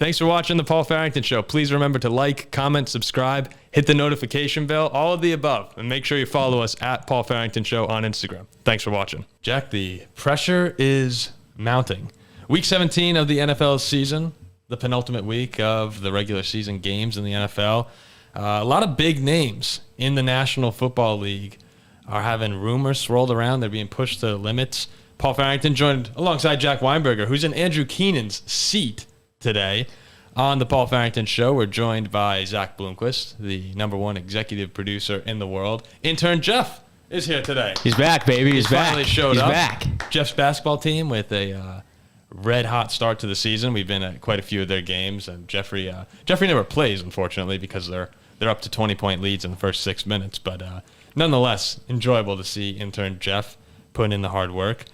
Thanks for watching the Paul Farrington Show. Please remember to like, comment, subscribe, hit the notification bell, all of the above. And make sure you follow us at Paul Farrington Show on Instagram. Thanks for watching. Jack, the pressure is mounting. Week 17 of the NFL season, the penultimate week of the regular season games in the NFL. A lot of big names in the National Football League are having rumors swirled around. They're being pushed to the limits. Paul Farrington joined alongside Jack Weinberger, who's in Andrew Keenan's seat today. On the Paul Farrington Show, we're joined by Zach Bloomquist, the #1 executive producer in the world. Intern Jeff is here today. He's back, baby. He's back. Finally showed He's up. back. Jeff's basketball team with a red-hot start to the season. We've been at quite a few of their games, and Jeffrey never plays, unfortunately, because they're up to 20-point leads in the first 6 minutes. But nonetheless, enjoyable to see intern Jeff putting in the hard work.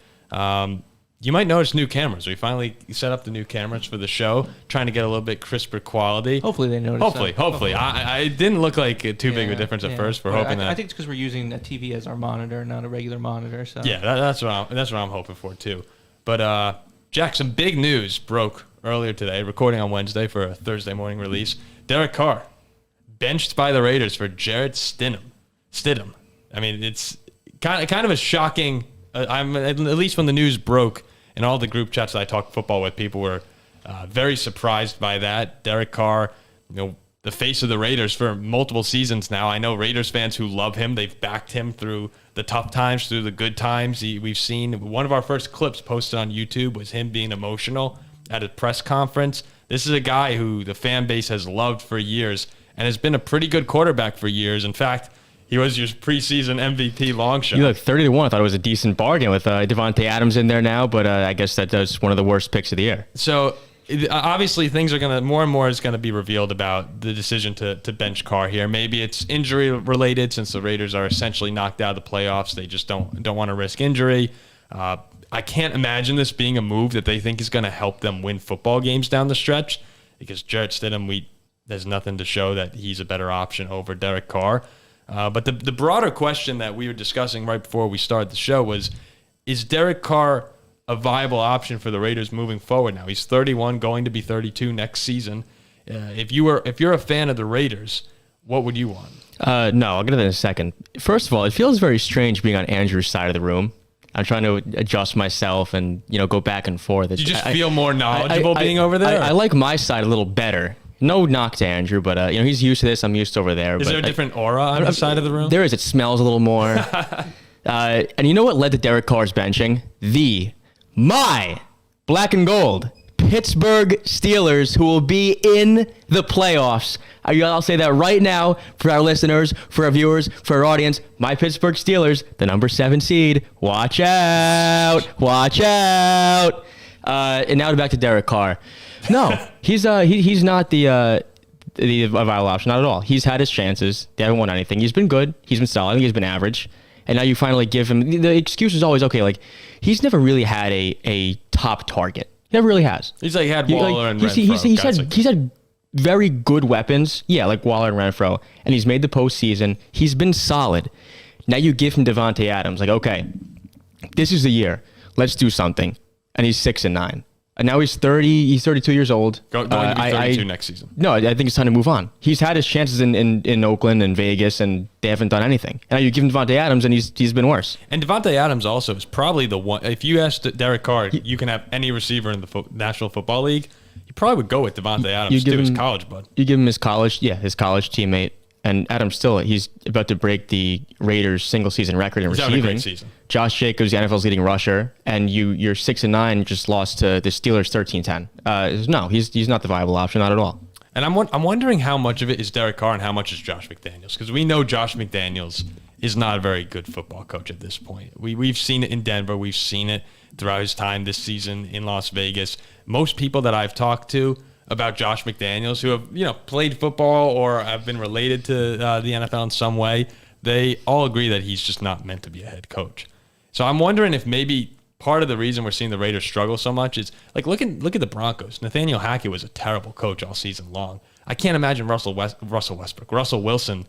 You might notice new cameras. We finally set up the new cameras for the show, trying to get a little bit crisper quality. Hopefully they notice. Hopefully. I didn't look like too big of a difference at first. We're hoping that. I think it's because we're using a TV as our monitor, not a regular monitor. So yeah, that's what I'm hoping for too. But Jack, some big news broke earlier today. Recording on Wednesday for a Thursday morning release. Derek Carr benched by the Raiders for Jarrett Stidham. I mean, it's kind of a shocking. I'm at least when the news broke in all the group chats that I talked football with, people were very surprised by that. Derek Carr, the face of the Raiders for multiple seasons now. I know Raiders fans who love him. They've backed him through the tough times, through the good times. We've seen one of our first clips posted on YouTube was him being emotional at a press conference. This is a guy who the fan base has loved for years and has been a pretty good quarterback for years. In fact, he was your preseason MVP long shot. You look 30-1. I thought it was a decent bargain with Davante Adams in there now, but I guess that's one of the worst picks of the year. So obviously things are going to, more and more is going to be revealed about the decision to bench Carr here. Maybe it's injury related since the Raiders are essentially knocked out of the playoffs. They just don't want to risk injury. I can't imagine this being a move that they think is going to help them win football games down the stretch because Jarrett Stidham, there's nothing to show that he's a better option over Derek Carr. But the broader question that we were discussing right before we started the show was, is Derek Carr a viable option for the Raiders moving forward now? He's 31, going to be 32 next season. If you're a fan of the Raiders, what would you want? No, I'll get to that in a second. First of all, it feels very strange being on Andrew's side of the room. I'm trying to adjust myself and go back and forth. You just feel more knowledgeable being over there? I like my side a little better. No knock to Andrew, but he's used to this. I'm used to over there. Is there a different aura on the side of the room? There is. It smells a little more. And you know what led to Derek Carr's benching? My black and gold Pittsburgh Steelers, who will be in the playoffs. I'll say that right now for our listeners, for our viewers, for our audience. My Pittsburgh Steelers, the #7 seed. Watch out! Watch out! And now back to Derek Carr. No, he's not the viable option, not at all. He's had his chances. They haven't won anything. He's been good. He's been solid. I think he's been average. And now you finally give him the excuse is always okay. Like he's never really had a top target. He never really has. He's like had Waller and Renfro. He's had very good weapons. Yeah, like Waller and Renfro, and he's made the postseason. He's been solid. Now you give him Davante Adams. Like okay, this is the year. Let's do something. And he's 6-9. And now he's 30. He's 32 years old. Going to be 32 next season. No, I think it's time to move on. He's had his chances in Oakland and Vegas, and they haven't done anything. And now you give him Davante Adams, and he's been worse. And Davante Adams also is probably the one. If you asked Derek Carr, you can have any receiver in the National Football League, you probably would go with Davante Adams to his college bud. You give him his college teammate. And Adams still, he's about to break the Raiders single season record in receiving. Having a great season. Josh Jacobs, the NFL's leading rusher, and you're 6-9, just lost to the Steelers 13-10. No, he's not the viable option, not at all. And I'm wondering how much of it is Derek Carr and how much is Josh McDaniels, because we know Josh McDaniels is not a very good football coach at this point. We've seen it in Denver, we've seen it throughout his time this season in Las Vegas. Most people that I've talked to about Josh McDaniels who have played football or have been related to the NFL in some way, they all agree that he's just not meant to be a head coach. So I'm wondering if maybe part of the reason we're seeing the Raiders struggle so much is like look at the Broncos. Nathaniel Hackett was a terrible coach all season long. I can't imagine Russell Wilson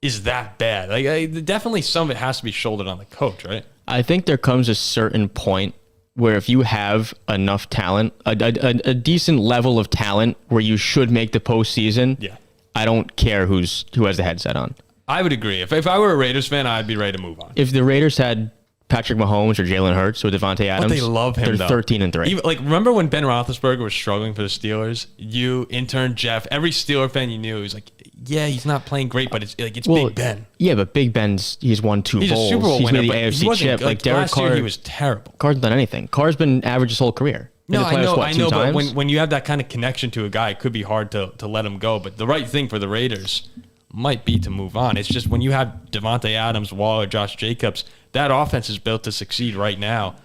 is that bad. Like definitely some of it has to be shouldered on the coach, right? I think there comes a certain point where if you have enough talent, a decent level of talent where you should make the postseason, I don't care who has the headset on. I would agree. If I were a Raiders fan, I'd be ready to move on. If the Raiders had Patrick Mahomes or Jalen Hurts or Devontae Adams, but they love him. They're 13-3. Even, remember when Ben Roethlisberger was struggling for the Steelers? You, intern Jeff, every Steeler fan you knew, he was like, "Yeah, he's not playing great, but it's Big Ben." Yeah, but Big Ben's he's won 2 he's bowls. A Super Bowl he's winner, made the but AFC chip. Like Derek last Carr, year, he was terrible. Carr's done anything. Carr's been average his whole career. No, I know, but times? when you have that kind of connection to a guy, it could be hard to let him go. But the right thing for the Raiders might be to move on. It's just when you have Devontae Adams, Waller, Josh Jacobs, that offense is built to succeed right now.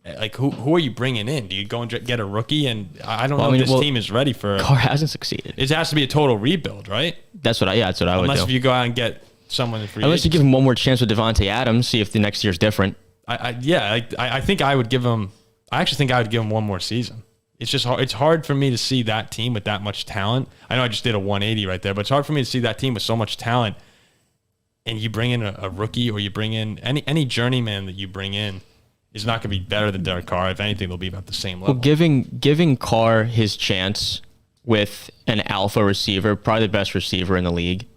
Like, who are you bringing in? Do you go and get a rookie? And I don't know if this team is ready for. Carr hasn't succeed. It has to be a total rebuild, right? That's what I would do. Unless if you go out and get someone in free Unless you give him one more chance with Devontae Adams, see if the next year's different. I think I would give him. I actually think I would give him one more season. It's just hard. It's hard for me to see that team with that much talent. I know I just did a 180 right there, but it's hard for me to see that team with so much talent. And you bring in a rookie, or you bring in any journeyman that you bring in is not going to be better than Derek Carr. If anything, they'll be about the same level. Well, giving Carr his chance with an alpha receiver, probably the best receiver in the league.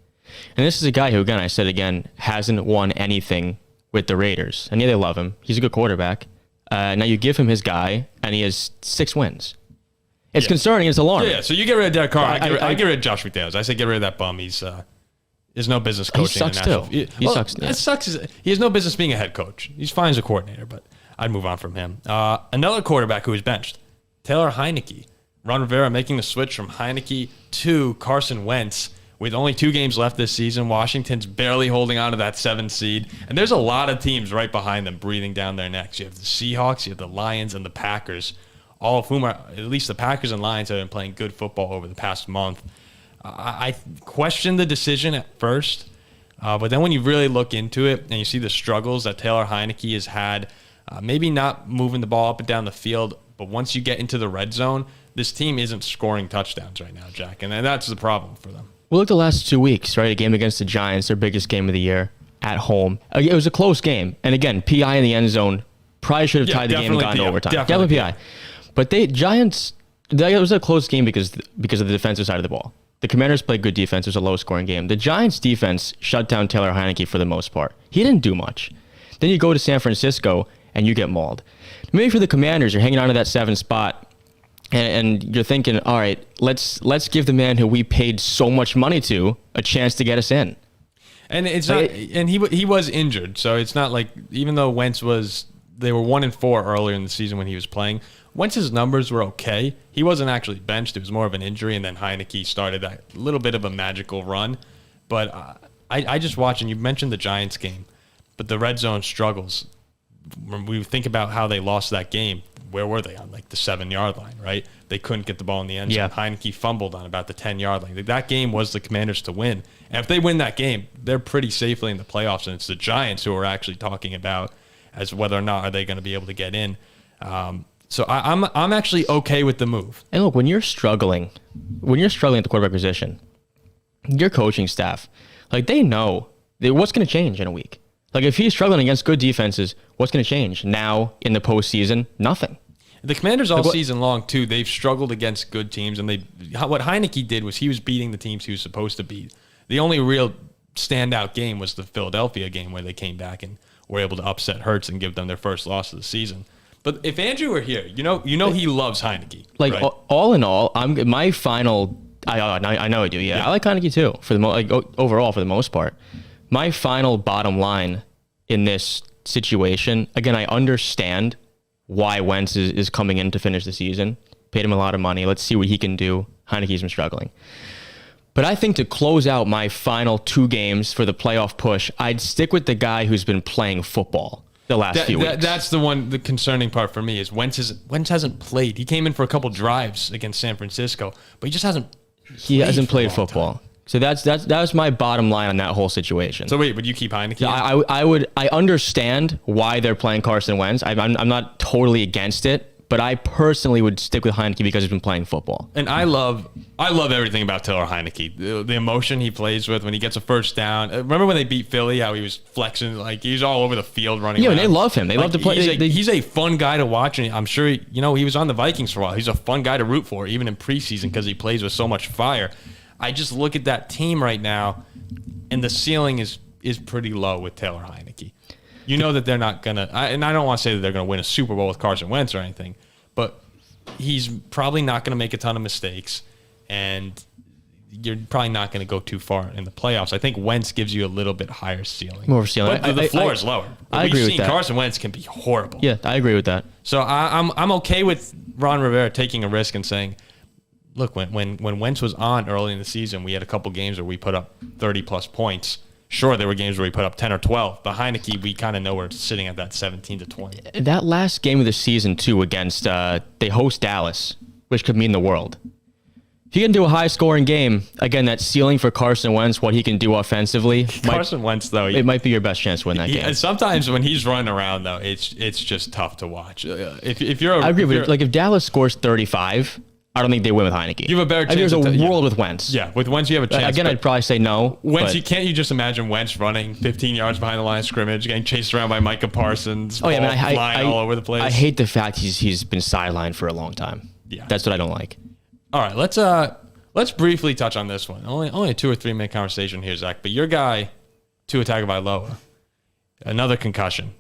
And this is a guy who, again, I said again, hasn't won anything with the Raiders. And yeah, they love him. He's a good quarterback. Now you give him his guy, and he has 6 wins. It's concerning. It's alarming. Yeah, so you get rid of Derek Carr. I get rid of Josh McDaniels. I say get rid of that bum. He's no business coaching. He sucks too. He sucks. It sucks. He has no business being a head coach. He's fine as a coordinator, but I'd move on from him. Another quarterback who was benched, Taylor Heinicke. Ron Rivera making the switch from Heinicke to Carson Wentz. With only 2 games left this season, Washington's barely holding on to that 7th seed. And there's a lot of teams right behind them breathing down their necks. You have the Seahawks, you have the Lions, and the Packers, all of whom are, at least the Packers and Lions, have been playing good football over the past month. I questioned the decision at first, but then when you really look into it and you see the struggles that Taylor Heinicke has had, maybe not moving the ball up and down the field, but once you get into the red zone, this team isn't scoring touchdowns right now, Jack, and that's the problem for them. Well, look, the last 2 weeks, right? A game against the Giants, their biggest game of the year, at home. It was a close game. And again, PI in the end zone probably should have tied the game and gone to overtime. Definitely PI. But Giants, it was a close game because of the defensive side of the ball. The Commanders played good defense. It was a low-scoring game. The Giants' defense shut down Taylor Heinicke for the most part. He didn't do much. Then you go to San Francisco, and you get mauled. Maybe for the Commanders, you're hanging on to that 7th spot, and you're thinking, all right, let's give the man who we paid so much money to a chance to get us in. And it's not, and he was injured, so it's not like, even though they were 1-4 earlier in the season when he was playing. Wentz's numbers were okay. He wasn't actually benched. It was more of an injury, and then Heinicke started that little bit of a magical run. But I just watched, and you mentioned the Giants game, but the red zone struggles. When we think about how they lost that game, where were they? On like the 7-yard line, right? They couldn't get the ball in the end zone. Yeah. Heinicke fumbled on about the 10-yard line. That game was the Commanders to win. And if they win that game, they're pretty safely in the playoffs, and it's the Giants who are actually talking about as whether or not are they going to be able to get in. So I'm actually okay with the move. And look, when you're struggling at the quarterback position, your coaching staff, like, they know what's going to change in a week. Like, if he's struggling against good defenses, what's going to change now in the postseason? Nothing. The Commanders all season long, too, they've struggled against good teams. And what Heinicke did was he was beating the teams he was supposed to beat. The only real standout game was the Philadelphia game where they came back and were able to upset Hurts and give them their first loss of the season. But if Andrew were here, you know he loves Heinicke. Like, right? all in all, my final... I know I do, yeah. I like Heinicke, too, overall, for the most part. My final bottom line in this situation, again, I understand why Wentz is coming in to finish the season. Paid him a lot of money. Let's see what he can do. Heinicke's been struggling. But I think to close out my final 2 games for the playoff push, I'd stick with the guy who's been playing football the last few weeks. That's the concerning part for me is Wentz hasn't played. He came in for a couple drives against San Francisco, but he just hasn't played football. So that was my bottom line on that whole situation. So wait, would you keep Heinicke? Yeah, I understand why they're playing Carson Wentz. I'm not totally against it, but I personally would stick with Heinicke because he's been playing football. And I love I love everything about Taylor Heinicke. The emotion he plays with when he gets a first down. Remember when they beat Philly, how he was flexing, like he's all over the field running around. They love him. They love to play. He's a fun guy to watch, and I'm sure, he was on the Vikings for a while. He's a fun guy to root for, even in preseason, because he plays with so much fire. I just look at that team right now, and the ceiling is pretty low with Taylor Heinicke. You know that they're not going to, and I don't want to say that they're going to win a Super Bowl with Carson Wentz or anything, but he's probably not going to make a ton of mistakes. And you're probably not going to go too far in the playoffs. I think Wentz gives you a little bit higher ceiling. More ceiling. But the floor is lower. I agree with that. Carson Wentz can be horrible. Yeah, I agree with that. So I'm okay with Ron Rivera taking a risk and saying, look, when Wentz was on early in the season, we had a couple games where we put up 30-plus points. Sure, there were games where we put up 10 or 12. But Heinicke, we kind of know we're sitting at that 17 to 20. That last game of the season, too, against they host Dallas, which could mean the world. If you can do a high-scoring game, again, that ceiling for Carson Wentz, what he can do offensively. Carson Wentz, though, it might be your best chance to win that game. And sometimes when he's running around, though, it's just tough to watch. If you're, I agree with you. Like if Dallas scores 35, I don't think they win with Heinicke. You have a better chance. There's a world with Wentz. Yeah, with Wentz you have a chance. Again, I'd probably say no. Wentz, can't you just imagine Wentz running 15 yards behind the line of scrimmage, getting chased around by Micah Parsons, flying all over the place? I hate the fact he's been sidelined for a long time. Yeah, that's what I don't like. All right, let's briefly touch on this one. Only a 2 or 3 minute conversation here, Zach. But your guy, Tua Tagovailoa, another concussion.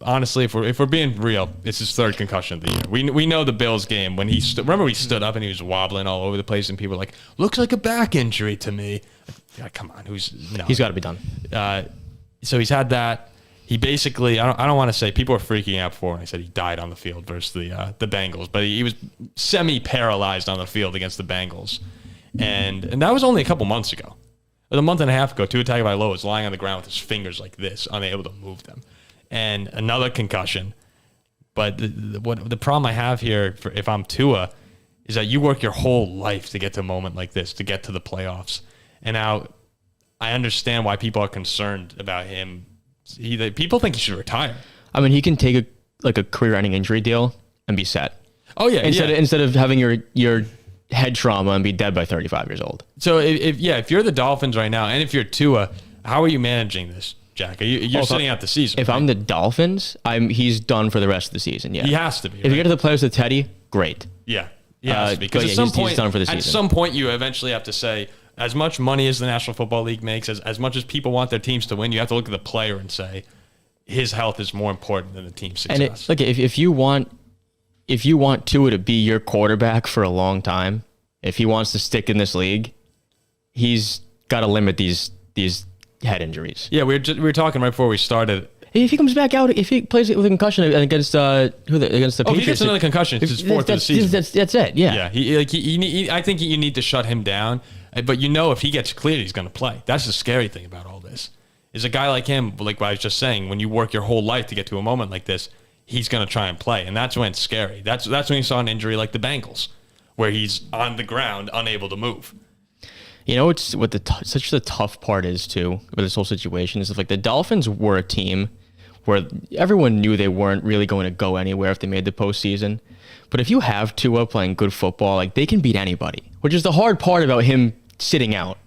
Honestly, if we're being real, it's his 3rd concussion of the year. We know the Bills game when he remember he stood up and he was wobbling all over the place and people were like, looks like a back injury to me. Yeah, come on, he's got to be done. So he's had that. He basically, I don't want to say, people were freaking out before when I said he died on the field versus the Bengals, but he was semi-paralyzed on the field against the Bengals. And that was only a couple months ago. A month and a half ago, Tua Tagovailoa was lying on the ground with his fingers like this, unable to move them. And another concussion. But the problem I have here, if I'm Tua, is that you work your whole life to get to a moment like this, to get to the playoffs. And now I understand why people are concerned about him. People think he should retire. I mean, he can take a career-ending injury deal and be set. Oh, yeah. Instead of having your head trauma and be dead by 35 years old. So, if you're the Dolphins right now, and if you're Tua, how are you managing this? Jack, you're sitting out the season. If I'm the Dolphins, he's done for the rest of the season. Yeah, he has to be. If you get to the playoffs with Teddy, great. Yeah, because at some point, he's done for the season. At some point, you eventually have to say, as much money as the National Football League makes, as much as people want their teams to win, you have to look at the player and say, his health is more important than the team's success. And if you want Tua to be your quarterback for a long time, if he wants to stick in this league, he's got to limit these head injuries. Yeah, we were talking right before we started. If he comes back out, if he plays with a concussion against the Patriots, if he gets another concussion, it's his 4th of the season. That's it. Yeah. Yeah. I think you need to shut him down. But if he gets cleared, he's going to play. That's the scary thing about all this. Is a guy like him, like what I was just saying, when you work your whole life to get to a moment like this, he's going to try and play, and that's when it's scary. That's when you saw an injury like the Bengals, where he's on the ground, unable to move. You know, it's what such the tough part is too with this whole situation is like the Dolphins were a team where everyone knew they weren't really going to go anywhere if they made the postseason. But if you have Tua playing good football, like they can beat anybody, which is the hard part about him sitting out.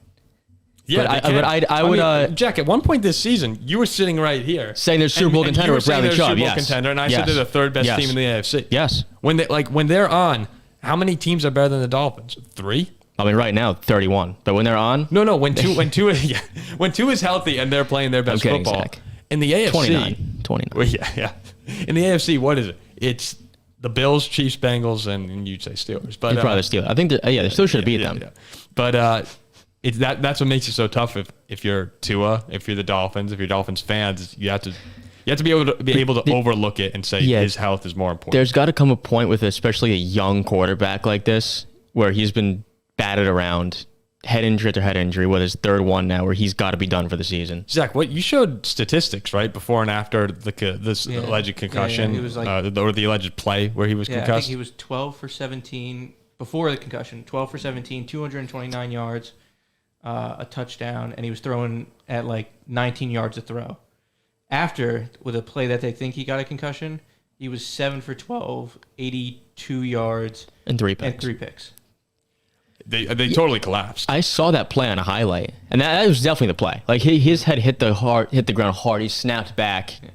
Yeah, I would. Jack, at one point this season, you were sitting right here saying they're Super Bowl contender with Bradley Chubb. Yes, contender, and I said they're the 3rd best team in the AFC. Yes. When they're on, how many teams are better than the Dolphins? 3. I mean, right now, 31. But when they're on... No. When Tua is healthy and they're playing their best football. Zach. In the AFC... 29. Well, yeah. In the AFC, what is it? It's the Bills, Chiefs, Bengals, and you'd say Steelers. But probably the Steelers. I think, they still should have beat them. Yeah. But that's what makes it so tough if you're Tua, if you're the Dolphins, if you're Dolphins fans, you have to be able to overlook it and say his health is more important. There's got to come a point with especially a young quarterback like this where he's been batted around, head injury after head injury, with his 3rd one now, where he's got to be done for the season. Zach, what you showed statistics right before and after this alleged concussion, he was or the alleged play where he was concussed. I think he was 12 for 17 before the concussion. 12 for 17, 229 yards, a touchdown, and he was throwing at like 19 yards a throw. After, with a play that they think he got a concussion, he was 7 for 12, 82 yards, and 3 picks. They totally collapsed. I saw that play on a highlight, and that was definitely the play. Like his head hit the ground hard. He snapped back. Yeah.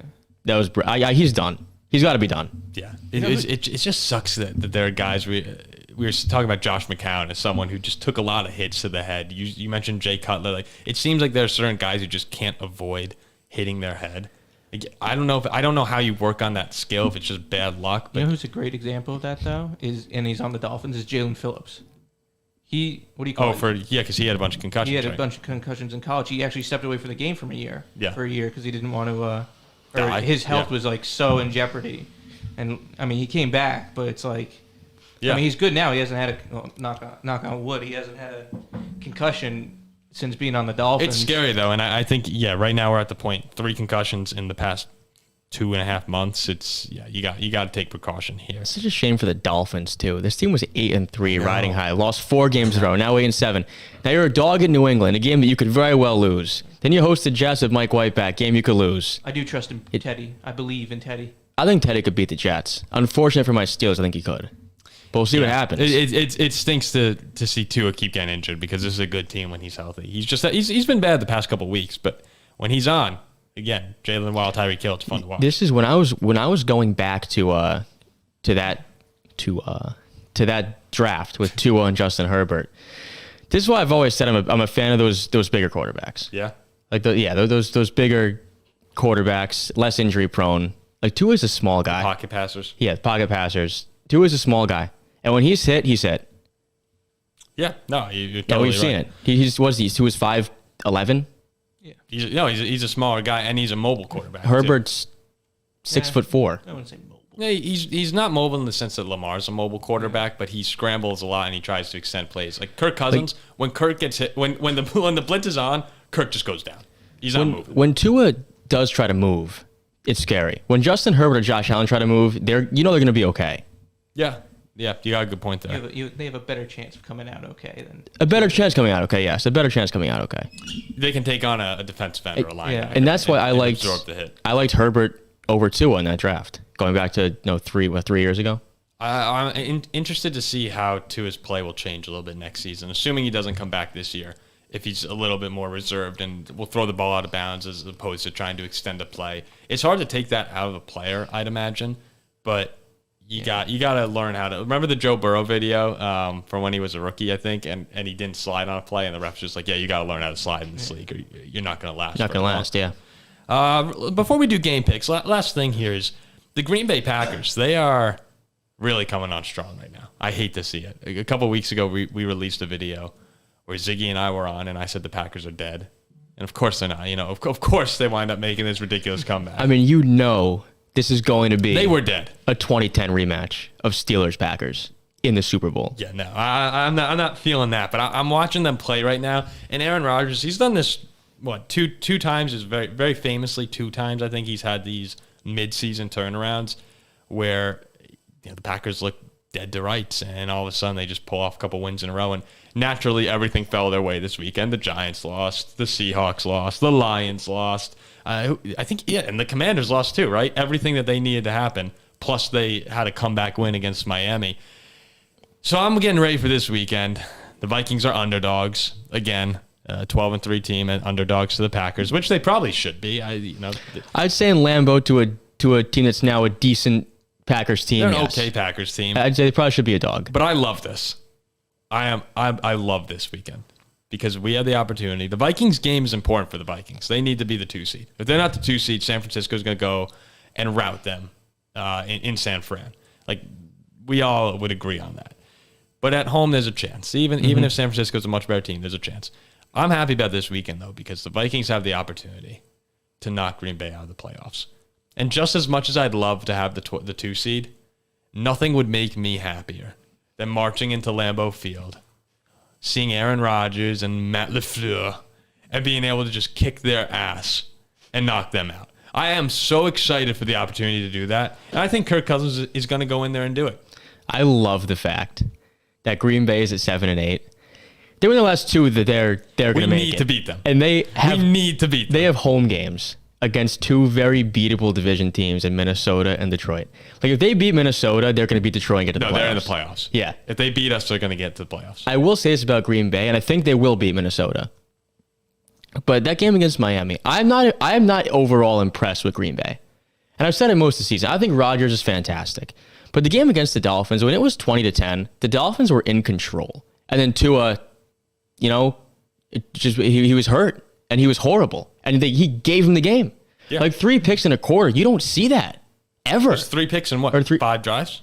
That was he's done. He's got to be done. Yeah, it just sucks that there are guys. We were talking about Josh McCown as someone who just took a lot of hits to the head. You mentioned Jay Cutler. Like it seems like there are certain guys who just can't avoid hitting their head. Like, I don't know how you work on that skill if it's just bad luck. But you know who's a great example of that though and he's on the Dolphins is Jalen Phillips. What do you call it? Because he had a bunch of concussions. He had a bunch of concussions in college. He actually stepped away from the game for a year because he didn't want to. His health was like so in jeopardy, and I mean he came back, but it's like, I mean he's good now. He hasn't had knock on wood. He hasn't had a concussion since being on the Dolphins. It's scary though, and I think right now we're at the point 3 concussions in the past 2.5 months. It's you got to take precaution here. It's such a shame for the Dolphins too. This team was 8-3 riding high, lost 4 games in a row, now 8-7. Now you're a dog in New England, a game that you could very well lose. Then you host the Jets with Mike White back, game you could lose. I do trust in Teddy. I believe in Teddy. I think Teddy could beat the Jets. Unfortunate for my Steelers, I think he could. But we'll see what happens. It stinks to see Tua keep getting injured because this is a good team when he's healthy. He's been bad the past couple of weeks, but when he's on, again, Jalen Wild, Tyreek Hill, it's fun to watch. This is when I was going back to that draft with Tua and Justin Herbert. This is why I've always said I'm a fan of those bigger quarterbacks. Yeah, like those bigger quarterbacks, less injury prone. Like Tua's a small guy. Pocket passers. Yeah, pocket passers. Tua's a small guy, and when he's hit, he's hit. Yeah, no, you're totally we've seen it. He was 5'11". Yeah, he's a smaller guy, and he's a mobile quarterback. Herbert's 6'4". I wouldn't say mobile. Yeah, he's not mobile in the sense that Lamar's a mobile quarterback, but he scrambles a lot and he tries to extend plays. Like Kirk Cousins, when Kirk gets hit, when the blitz is on, Kirk just goes down. He's not moving. When Tua does try to move, it's scary. When Justin Herbert or Josh Allen try to move, they're going to be okay. Yeah, you got a good point there. They have a better chance of coming out okay than a better chance coming out okay. Yes, a better chance coming out okay. They can take on a defensive end or a linebacker, and that's why I liked absorb the hit. I liked Herbert over Tua in that draft, going back to 3 years ago. I'm interested to see how Tua's play will change a little bit next season, assuming he doesn't come back this year. If he's a little bit more reserved and will throw the ball out of bounds as opposed to trying to extend a play, it's hard to take that out of a player, I'd imagine, but. You got to learn how to remember the Joe Burrow video from when he was a rookie, I think, and he didn't slide on a play, and the ref's just like, you got to learn how to slide in this league, or you're not going to last. Not going to last, yeah. Before we do game picks, last thing here is the Green Bay Packers. They are really coming on strong right now. I hate to see it. A couple of weeks ago, we released a video where Ziggy and I were on, and I said the Packers are dead, and of course they're not. Of course they wind up making this ridiculous comeback. I mean, this is going to be they were dead. A 2010 rematch of Steelers-Packers in the Super Bowl. Yeah, no, I'm not feeling that, but I'm watching them play right now. And Aaron Rodgers, he's done this two times. Is very very famously 2 times. I think he's had these mid-season turnarounds where the Packers look dead to rights, and all of a sudden they just pull off a couple wins in a row, and naturally everything fell their way this weekend. The Giants lost, the Seahawks lost, the Lions lost. I think, and the Commanders lost too, right? Everything that they needed to happen, plus they had a comeback win against Miami. So I'm getting ready for this weekend. The Vikings are underdogs again, 12-3 team, and underdogs to the Packers, which they probably should be. I'd say in Lambeau to a team that's now a decent Packers team. They're an okay Packers team. I'd say they probably should be a dog. But I love this. I love this weekend. Because we have the opportunity. The Vikings game is important for the Vikings. They need to be the 2 seed. If they're not the 2 seed, San Francisco is going to go and rout them in San Fran. Like, we all would agree on that. But at home, there's a chance. Even if San Francisco is a much better team, there's a chance. I'm happy about this weekend, though, because the Vikings have the opportunity to knock Green Bay out of the playoffs. And just as much as I'd love to have the 2 seed, nothing would make me happier than marching into Lambeau Field, seeing Aaron Rodgers and Matt LaFleur, and being able to just kick their ass and knock them out. I am so excited for the opportunity to do that. And I think Kirk Cousins is going to go in there and do it. I love the fact that Green Bay is at 7-8. They were the last 2 that they're going to make it. We need to beat them. And we need to beat them. They have home games against two very beatable division teams in Minnesota and Detroit. Like, if they beat Minnesota, they're going to beat Detroit and get to the playoffs. No, they're in the playoffs. Yeah. If they beat us, they're going to get to the playoffs. I will say this about Green Bay, and I think they will beat Minnesota. But that game against Miami, I am not overall impressed with Green Bay. And I've said it most of the season. I think Rodgers is fantastic. But the game against the Dolphins, when it was 20-10, the Dolphins were in control. And then Tua, he was hurt and he was horrible. And he gave him the game. Yeah. Like 3 picks in a quarter. You don't see that ever. There's 3 picks in what? Or 5 drives?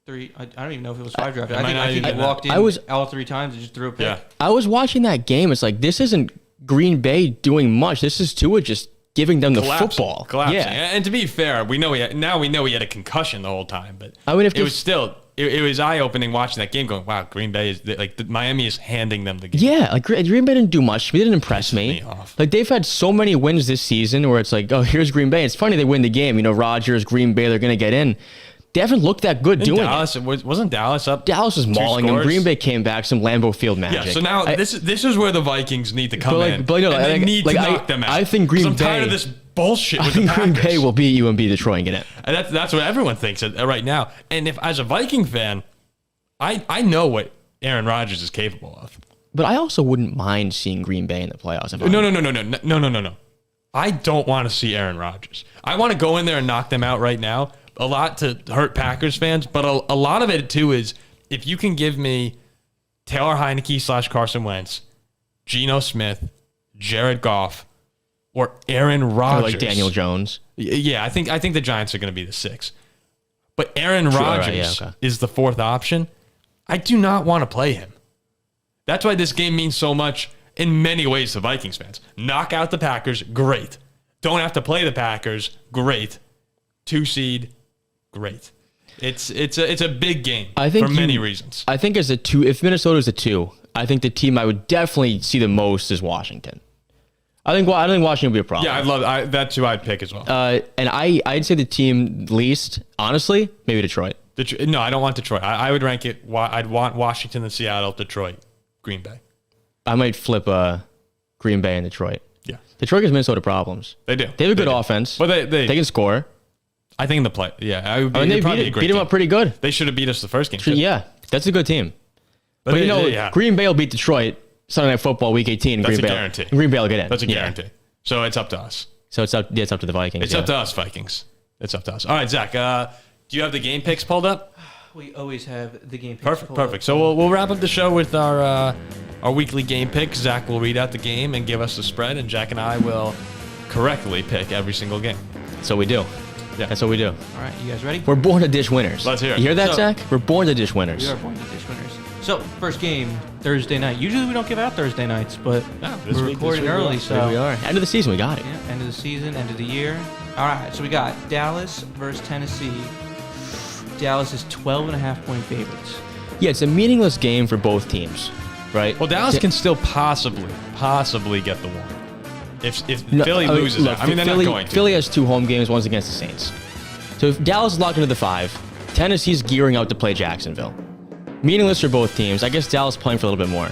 3. I don't even know if it was 5 drives. I think he walked in all 3 times and just threw a pick. Yeah. I was watching that game. It's like, this isn't Green Bay doing much. This is Tua just giving them the football. Collapsing. Yeah. And to be fair, we know he had a concussion the whole time, but I mean, it was still it was eye-opening watching that game going, wow, Green Bay is like Miami is handing them the game. Yeah, like Green Bay didn't do much. They didn't impress me. Off. Like, they've had so many wins this season where it's like, oh, here's Green Bay. It's funny they win the game. Rodgers, Green Bay, they're going to get in. They haven't looked that good doing Dallas, it. Wasn't Dallas up? Dallas was mauling them. Green Bay came back, some Lambeau Field magic. Yeah, so now this is where the Vikings need to come in. But they need to knock them out. I think Green Bay... I'm tired of this bullshit with the Packers. Green Bay will beat you and beat Detroit and get in. And that's what everyone thinks right now. And if, as a Viking fan, I know what Aaron Rodgers is capable of. But I also wouldn't mind seeing Green Bay in the playoffs. No. I don't want to see Aaron Rodgers. I want to go in there and knock them out right now. A lot to hurt Packers fans, but a lot of it too is if you can give me Taylor Heinicke / Carson Wentz, Geno Smith, Jared Goff, or Aaron Rodgers. Or like Daniel Jones. Yeah, I think the Giants are going to be the 6. But Aaron Rodgers is the 4th option. I do not want to play him. That's why this game means so much in many ways to Vikings fans. Knock out the Packers, great. Don't have to play the Packers, great. 2 seed, great. It's a big game for many reasons. I think as a 2, if Minnesota's a 2, I think the team I would definitely see the most is Washington. I don't think Washington would be a problem. Yeah, that's who I'd pick as well. And I'd say the team least, honestly, maybe Detroit. No, I don't want Detroit. I would rank it. I'd want Washington and Seattle, Detroit, Green Bay. I might flip Green Bay and Detroit. Yeah. Detroit gives Minnesota problems. They do. They have a good offense. But they can score. I think in the play. Yeah. They beat them up pretty good. They should have beat us the first game. Yeah. That's a good team. But Green Bay will beat Detroit Sunday Night Football Week 18. That's a guarantee. Green Bay will get in. That's a guarantee. So it's up to us. So it's up to the Vikings. It's up to us, Vikings. It's up to us. All right, Zach, do you have the game picks pulled up? We always have the game picks Perfect. So we'll wrap up the show with our weekly game picks. Zach will read out the game and give us the spread, and Jack and I will correctly pick every single game. So we do. Yeah. That's what we do. All right, you guys ready? We're born to dish winners. Let's hear it. You hear that, Zach? We're born to dish winners. We are born to dish winners. So, first game, Thursday night. Usually we don't give out Thursday nights, but we're recording early, so... Here we are. End of the season, we got it. Yeah, end of the season, end of the year. All right, so we got Dallas versus Tennessee. Dallas is 12.5-point favorites. Yeah, it's a meaningless game for both teams, right? Well, Dallas can still possibly get the one. If Philly loses that. I mean, they're not going to. Philly has 2 home games, one's against the Saints. So if Dallas is locked into the 5, Tennessee's gearing up to play Jacksonville. Meaningless for both teams. I guess Dallas playing for a little bit more.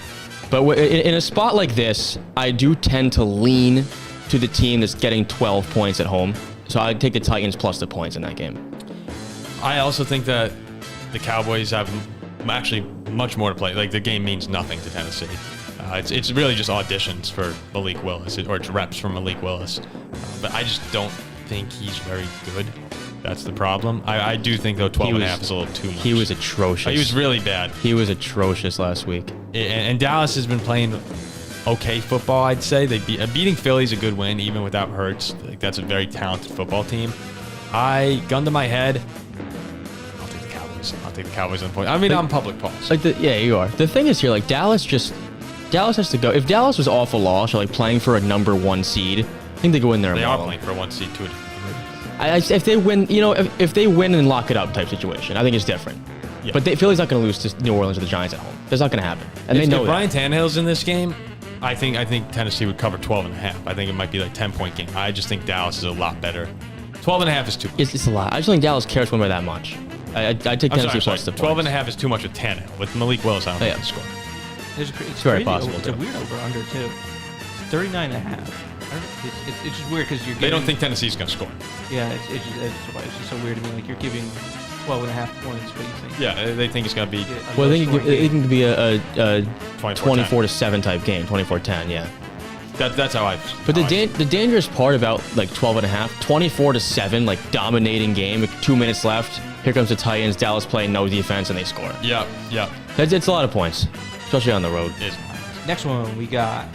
But in a spot like this, I do tend to lean to the team that's getting 12 points at home. So I'd take the Titans plus the points in that game. I also think that the Cowboys have actually much more to play. Like, the game means nothing to Tennessee. It's really just auditions for Malik Willis, or it's reps from Malik Willis. But I just don't think he's very good. That's the problem. I do think, though, 12.5 is a little too much. He was atrocious. He was really bad. He was atrocious last week. And Dallas has been playing okay football, I'd say. Beating Philly's a good win, even without Hurts. Like, that's a very talented football team. Gun to my head, I'll take the Cowboys. I'll take the Cowboys on the point. I mean, I'm public pulse. Yeah, you are. The thing is here, like, Dallas has to go. If Dallas was off a loss or like playing for a number 1 seed, I think they go in there. They are playing for a 1 seed too. If they win, if they win and lock it up type situation, I think it's different. Yeah. But Philly's not going to lose to New Orleans or the Giants at home. That's not going to happen, and they know if Brian Tannehill's in this game, I think Tennessee would cover 12.5. I think it might be like 10-point game. I just think Dallas is a lot better. 12.5 is too much. It's a lot. I just think Dallas cares to win by that much. I take Tennessee plus the points. 12.5 is too much with Tannehill. With Malik Willis, I don't think he can score. It's very possible. It's a weird over-under, too. It's 39.5. It's just weird because They don't think Tennessee's going to score. Yeah, it's just so weird to me. Like, you're giving 12.5 points. What do you think? Yeah, they think it's going to be. Well, I think it can be a 24-10. 24-7 type game, 24-10, yeah. That's how I. But the dangerous part about like 12.5, 24-7, like dominating game, 2 minutes left. Here comes the Titans. Dallas playing no defense and they score. Yeah. It's a lot of points, especially on the road. Next one, we got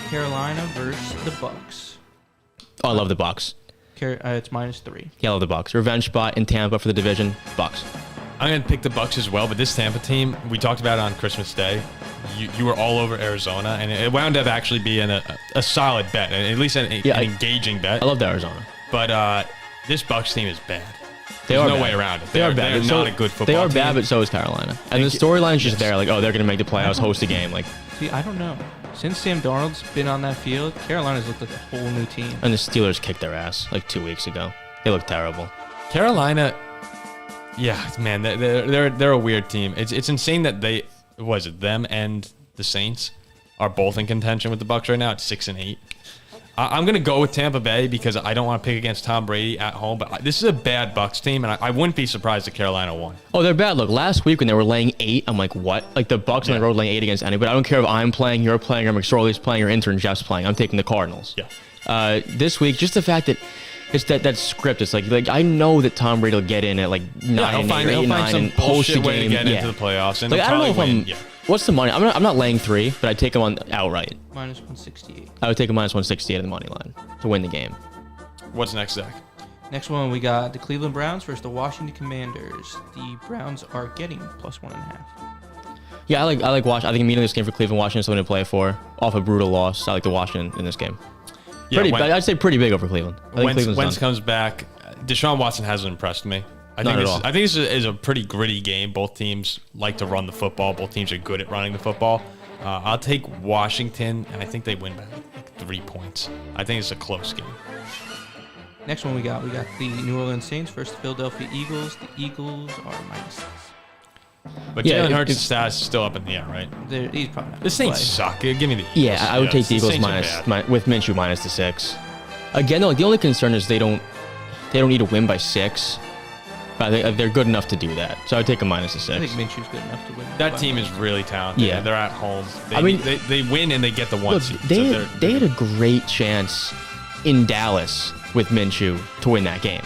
Carolina versus the Bucs. Oh, I love the Bucs. It's -3. Yeah, I love the Bucs. Revenge spot in Tampa for the division. Bucs. I'm going to pick the Bucs as well, but this Tampa team, we talked about it on Christmas Day. You were all over Arizona, and it wound up actually being a solid bet, at least an engaging bet. I love Arizona. But this Bucs team is bad. There's no way around it. They are bad. They're not a good football team. They are bad, but so is Carolina. And the storyline's just there, like, oh, they're going to make the playoffs, host a game. Like, see, I don't know. Since Sam Darnold's been on that field, Carolina's looked like a whole new team. And the Steelers kicked their ass like 2 weeks ago. They look terrible. Carolina, yeah, man, they're a weird team. It's insane that them and the Saints are both in contention with the Bucs right now at 6-8. I'm gonna go with Tampa Bay because I don't want to pick against Tom Brady at home. But this is a bad Bucs team, and I wouldn't be surprised if Carolina won. Oh, they're bad. Look, last week when they were laying 8, I'm like, what? Like the Bucs on the road laying 8 against anybody. I don't care if I'm playing, you're playing, or McSorley's playing, or intern Jeff's playing. I'm taking the Cardinals. Yeah. This week, just the fact that it's that script. It's like I know that Tom Brady will get in at like 9 8 or 9 and post the game. Get into the playoffs. And like, I don't know if win. What's the money? I'm not laying 3, but I take him on outright. -168. I would take a -168 on the money line to win the game. What's next, Zach? Next one, we got the Cleveland Browns versus the Washington Commanders. The Browns are getting +1.5. Yeah, I like Washington. I think immediately this game for Cleveland, Washington's something to play for. Off a brutal loss, I like the Washington in this game. Yeah, I'd say pretty big over Cleveland. I think Wentz comes back. Deshaun Watson hasn't impressed me. I think this is a pretty gritty game. Both teams like to run the football. Both teams are good at running the football. I'll take Washington, and I think they win by like 3 points. I think it's a close game. Next one we got the New Orleans Saints versus the Philadelphia Eagles. The Eagles are -6. But Jalen Hurts' status is still up in the air, right? He's probably not. The Saints suck. Give me the Eagles. Yeah, I would take the Eagles with Minshew -6. Again, though, the only concern is they don't need to win by 6. But they're good enough to do that. So I would take a -6. I think Minshew's good enough to win. That team is really talented. Yeah. They're at home. They win and they get the 1 look, seed. They had a great chance in Dallas with Minshew to win that game.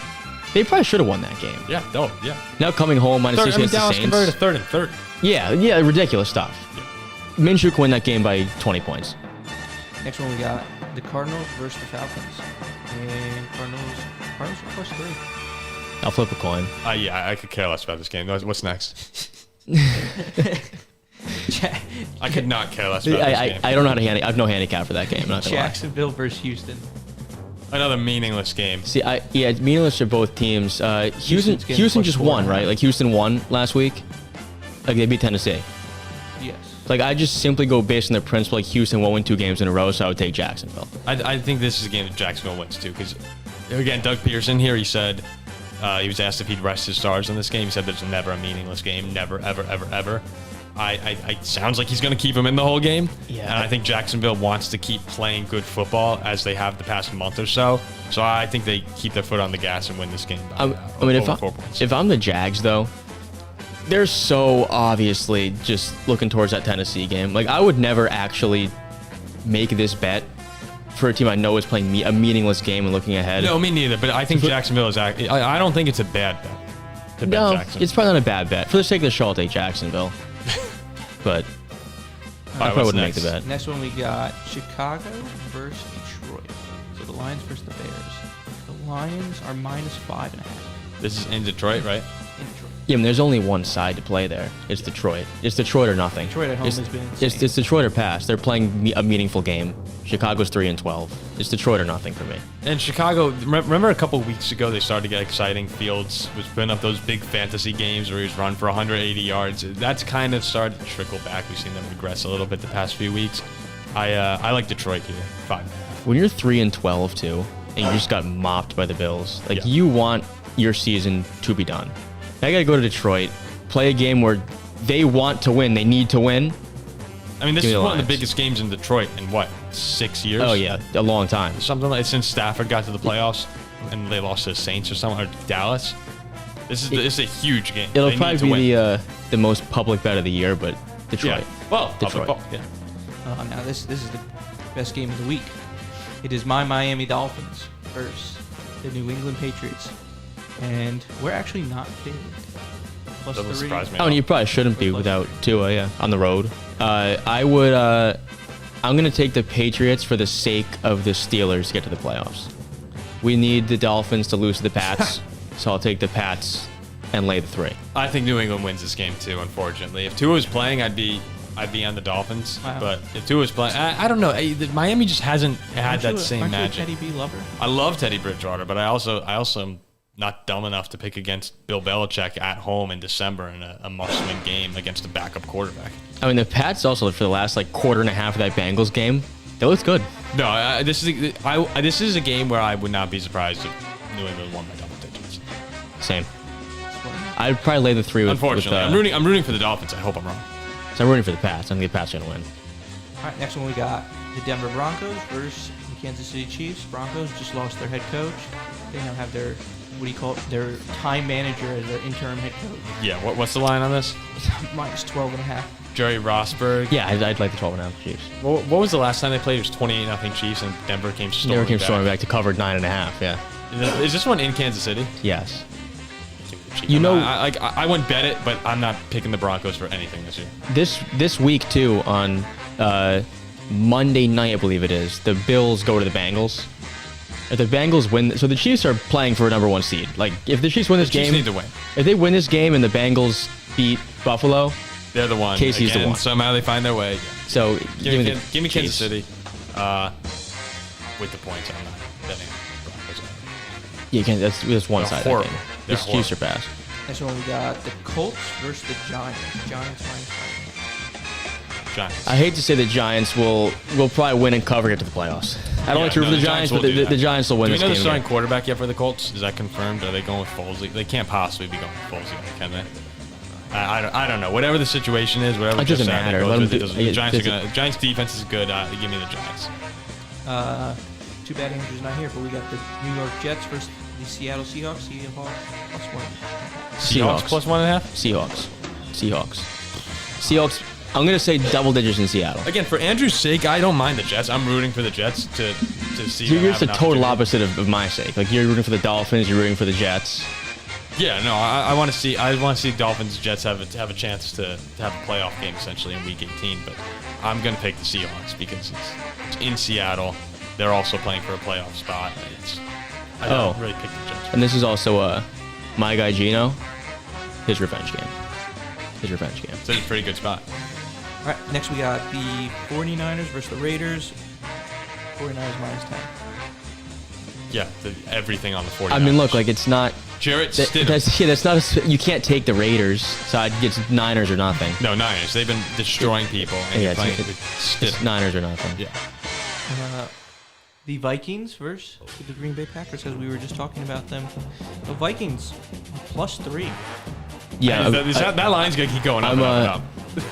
They probably should have won that game. Yeah, yeah. Now coming home -6 against the Dallas Saints. converted to 3rd and 3rd. Yeah, ridiculous stuff. Yeah. Minshew can win that game by 20 points. Next one we got the Cardinals versus the Falcons. And Cardinals are +3. I'll flip a coin. Yeah, I could care less about this game. What's next? I could not care less about this game. I don't know how to I have no handicap for that game. I'm not gonna lie. Jacksonville versus Houston. Another meaningless game. See, it's meaningless for both teams. Houston just won, right? Like Houston won last week. Like they beat Tennessee. Yes. Like I just simply go based on the principle. Like Houston won't win 2 games in a row, so I would take Jacksonville. I think this is a game that Jacksonville wins too, because again, Doug Peterson here, he said he was asked if he'd rest his stars in this game. He said there's never a meaningless game, never, ever, ever, ever. I sounds like he's going to keep him in the whole game. Yeah. And I think Jacksonville wants to keep playing good football as they have the past month or so. So I think they keep their foot on the gas and win this game by over 4 points. If I'm the Jags, though, they're so obviously just looking towards that Tennessee game. Like, I would never actually make this bet for a team I know is playing a meaningless game and looking ahead. No, me neither. But I think Jacksonville is. I don't think it's a bad bet. No, it's probably not a bad bet. For the sake of the show, I'll take Jacksonville. But I probably wouldn't make the bet. Next one we got Chicago versus Detroit. So the Lions versus the Bears. The Lions are -5.5. This is in Detroit, right? In Detroit. Yeah, I mean, there's only one side to play there. It's Detroit. It's Detroit or nothing. Detroit at home has been insane. It's Detroit or pass. They're playing a meaningful game. Chicago's 3-12. It's Detroit or nothing for me. And Chicago, remember a couple weeks ago they started to get exciting. Fields was putting up those big fantasy games where he was running for 180 yards. That's kind of started to trickle back. We've seen them regress a little bit the past few weeks. I like Detroit here, 5.5. When you're 3-12 too, and you just got mopped by the Bills, like you want your season to be done. I gotta go to Detroit, play a game where they want to win, they need to win, I mean, this Give is me the one of the Lions. biggest games in Detroit in what, 6 years? Oh yeah, a long time. Something like since Stafford got to the playoffs and they lost to the Saints or something, or Dallas. This is a huge game. It'll They need probably to be win. the most public bet of the year, but Detroit. Yeah. Well, Detroit. Detroit. Yeah. Now this is the best game of the week. It is my Miami Dolphins versus the New England Patriots, and we're actually not favored. Plus Doesn't 3. surprise me. Oh, and you probably shouldn't be without Tua, yeah, on the road. I would. I'm gonna take the Patriots for the sake of the Steelers to get to the playoffs. We need the Dolphins to lose to the Pats, so I'll take the Pats and lay the 3. I think New England wins this game too. Unfortunately, if Tua was playing, I'd be on the Dolphins. Wow. But if Tua was playing, I don't know. Miami just hasn't had that same aren't magic. you a Teddy B lover? I love Teddy Bridgewater, but I also am not dumb enough to pick against Bill Belichick at home in December in a must-win game against a backup quarterback. I mean, the Pats also for the last like quarter and a half of that Bengals game, they looked good. No, this is a game where I would not be surprised if New England won by double digits. Same. I'd probably lay the 3 with. Unfortunately, I'm rooting for the Dolphins. I hope I'm wrong. So I'm rooting for the Pats. I think the Pats are gonna win. All right, next one we got the Denver Broncos versus the Kansas City Chiefs. Broncos just lost their head coach. They now have their, what do you call it, their time manager as their interim head coach. Yeah, what's the line on this? Minus 12.5. Jerry Rosberg. Yeah, I'd like the 12.5 Chiefs. What was the last time they played? It was 28-0 Chiefs, and Denver came storming Never came back. storming back to cover 9.5. Yeah. Is this one in Kansas City? Yes. You know, I wouldn't bet it, but I'm not picking the Broncos for anything this year. This week too on Monday night, I believe it is. The Bills go to the Bengals. If the Bengals win, so the Chiefs are playing for a #1 seed. Like if the Chiefs win this Chiefs game, need to win. If they win this game and the Bengals beat Buffalo, They're the one. KC's the Again, one. Somehow they find their way. so Give me Chiefs. Kansas City with the points. I'm not betting Broncos. Yeah, you can't. That's one They're side. horrible. Of that game. They're The Chiefs are horrible. fast. Next one we got the Colts versus the Giants. Giants minus 5. Giants. I hate to say the Giants will probably win and cover to get to the playoffs. I don't like to root for the Giants, but the Giants will win Do we this know the game. starting again. quarterback yet for the Colts? Is that confirmed? Are they going with Foles? They can't possibly be going with Foles, can they? I don't know. Whatever the situation is, whatever. It doesn't Jeff Saturday matter. goes Let with, them it do- doesn't- the Giants are it's- gonna. Giants defense is good. Give me the Giants. Too bad Andrew's not here, but we got the New York Jets versus the Seattle Seahawks. Seahawks plus 1. Seahawks plus 1.5. Seahawks. I'm gonna say double digits in Seattle. Again, for Andrew's sake, I don't mind the Jets. I'm rooting for the Jets to see. them You're have just the an total opportunity. opposite of my sake. Like you're rooting for the Dolphins, you're rooting for the Jets. Yeah, no, I want to see. I want to see Dolphins Jets have a chance to have a playoff game essentially in Week 18. But I'm gonna pick the Seahawks because it's in Seattle. They're also playing for a playoff spot. I don't really pick the Jets. And this is also my guy Gino, his revenge game. It's a pretty good spot. All right, next we got the 49ers versus the Raiders. 49ers minus 10. Yeah, everything on the 49ers. I mean, look, like it's not. Jarrett That, Stidham. that's not. You can't take the Raiders. So I'd get Niners or nothing. No, Niners. They've been destroying people. And Yeah, you're playing it's with Stidham. Niners or nothing. Yeah. The Vikings versus the Green Bay Packers, as we were just talking about them. The Vikings plus 3. Yeah, That line's gonna keep going up and up and up.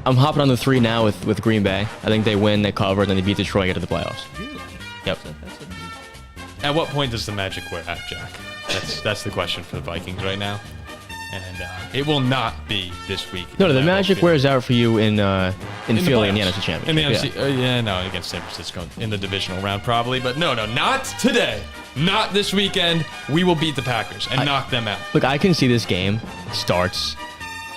I'm hopping on the 3 now with Green Bay. I think they win, they cover, and then they beat Detroit, get to the playoffs. Really? Yep. At what point does the magic wear out, Jack? That's the question for the Vikings right now, and it will not be this week. No, the magic wears out for you in Philly in the playoffs. NFC Championship. In the NFC, no, against San Francisco in the divisional round probably, but no, not today, not this weekend. We will beat the Packers and knock them out. Look, I can see this game starts.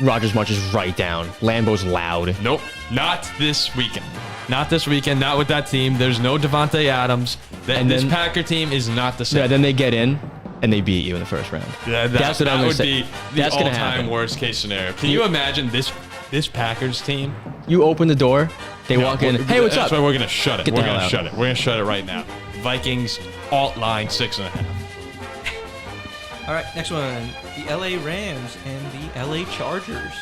Rodgers marches right down. Lambeau's loud. Nope, not this weekend. Not this weekend. Not with that team. There's no Devontae Adams. This Packer team is not the same. Yeah, then they get in and they beat you in the first round. That's what I'm that gonna would say. be the That's gonna all-time happen. worst case scenario. Can you imagine this Packers team? You open the door, they walk in. Hey, what's That's up? why we're gonna shut it. Get We're the hell gonna out. shut it. We're gonna shut it right now. Vikings alt line 6.5. All right, next one. The LA Rams and the LA Chargers.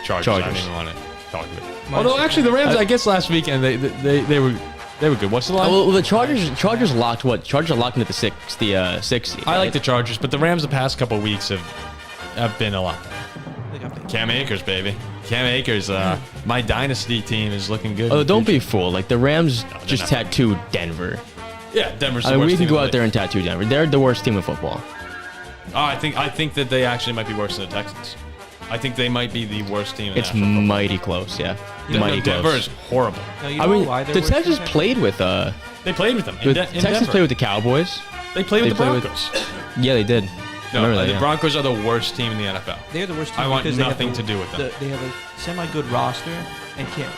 Chargers. I don't even want to talk about it. Minus Although the actually the Rams, I guess last weekend they were good. What's the line? Well, the Chargers locked what? Chargers are locked into the 6 seed. I like the Chargers, but the Rams the past couple weeks have been a lot better. They got big. Cam Akers, baby. Cam Akers, my dynasty team is looking good. Oh, don't be fooled. Like the Rams just not. tattooed Denver. Yeah, Denver's the I mean, worst we can team go in out the there and tattoo Denver. They're the worst team in football. Oh, I think that they actually might be worse than the Texans. I think they might be the worst team in It's National Football. mighty close, yeah. Mighty Denver close. is horrible. No, you I know mean, why they're the worse than Texans Texans? played with They played with them. the Texans played with the Cowboys. They played with they the played with- Broncos. Yeah, they did. I No, remember that, the yeah. Broncos are the worst team in the NFL. They're the worst team I want because they have nothing to do with them. They have a semi-good roster and can't.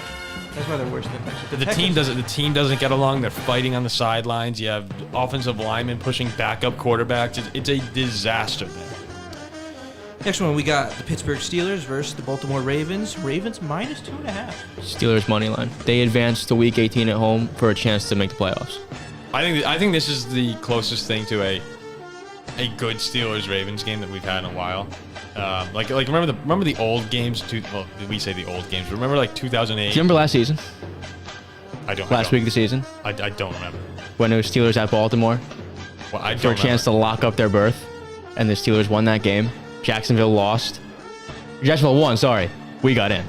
That's why they're worse than the Texans. The team doesn't get along. They're fighting on the sidelines. You have offensive linemen pushing backup quarterbacks. It's a disaster there. Next one, we got the Pittsburgh Steelers versus the Baltimore Ravens. Ravens minus 2.5. Steelers money line. They advanced to Week 18 at home for a chance to make the playoffs. I think this is the closest thing to a good Steelers Ravens game that we've had in a while. Like remember the old games? Well, we say the old games. But remember like 2008. Do you remember last season? Last week of the season I don't remember. when it was Steelers at Baltimore Well, I for don't a chance to lock up their berth, and the Steelers won that game. Jacksonville lost. Jacksonville won. Sorry, we got in.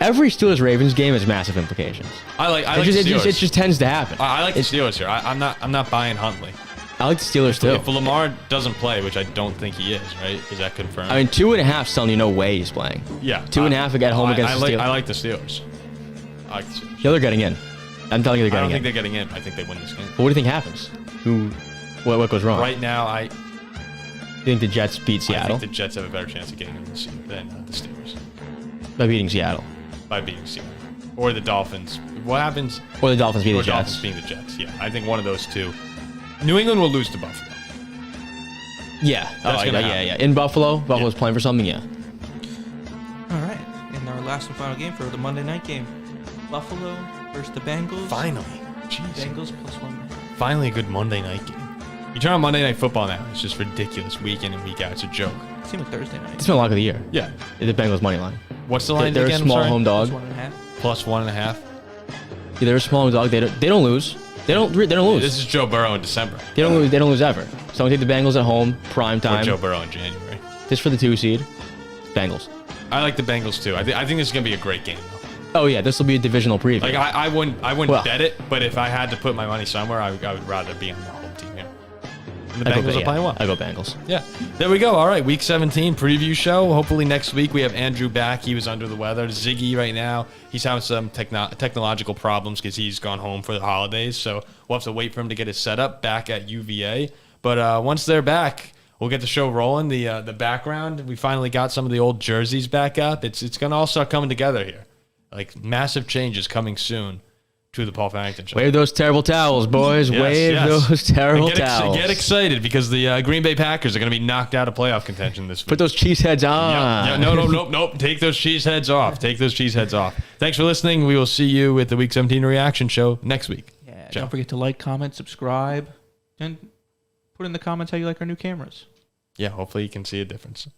Every Steelers Ravens game has massive implications. I like It the just, Steelers. it just tends to happen. I like the Steelers here. I'm not buying Huntley. I like the Steelers too. If Lamar doesn't play, which I don't think he is, right? Is that confirmed? I mean, 2.5 telling you no way he's playing. yeah. 2.5 at home against the Steelers. I like the Steelers. I like the Steelers. Yeah, they're getting in. I'm telling you, they're I don't getting think in. they're getting in. I think they win this game. But what do you think happens? What goes wrong? Right now, I You think the Jets beat Seattle think the Jets have a better chance of getting in this than the Steelers by beating Seattle, by beating Seattle or the Dolphins. What happens? or the Dolphins beat Or the Jets? Dolphins being the Jets. Yeah, I think one of those two. New England will lose to Buffalo. Yeah. That's gonna yeah. happen. In Buffalo, Buffalo's playing for something. Yeah. All right, and our last and final game for the Monday night game: Buffalo versus the Bengals. Finally, jeez. Bengals +1. Finally, a good Monday night game. You turn on Monday Night Football now, it's just ridiculous. Week in and week out, it's a joke. Same with Thursday night. It's been a lock of the year. Yeah. The Bengals money line. What's the line They're again? a I'm small sorry? home dog. +1.5. Plus 1.5. Yeah, they're a small home dog. They don't lose. They don't lose. This is Joe Burrow in December. They don't lose. They don't lose ever. So I take the Bengals at home, prime Or time. Joe Burrow in January. Just for the 2 seed. Bengals. I like the Bengals too. I think this is gonna be a great game though. Oh yeah, this will be a divisional preview. Like I wouldn't Well- bet it, but if I had to put my money somewhere, I would rather be on the home team here. And the I Bengals are playing well. I go Bengals. Yeah. There we go. All right. Week 17 preview show. Hopefully next week we have Andrew back. He was under the weather. Ziggy right now, he's having some technological problems because he's gone home for the holidays. So we'll have to wait for him to get his setup back at UVA. But once they're back, we'll get the show rolling. The background, we finally got some of the old jerseys back up. It's going to all start coming together here. Like massive changes coming soon to the Paul Farrington Show. Wave those terrible towels, boys. Yes, Wave yes. those terrible And towels. get excited because the Green Bay Packers are going to be knocked out of playoff contention this week. Put those cheese heads on. Yeah, nope. Take those cheese heads off. Take those cheese heads off. Thanks for listening. We will see you with the Week 17 reaction show next week. Yeah. Ciao. Don't forget to like, comment, subscribe, and put in the comments how you like our new cameras. Yeah, hopefully you can see a difference.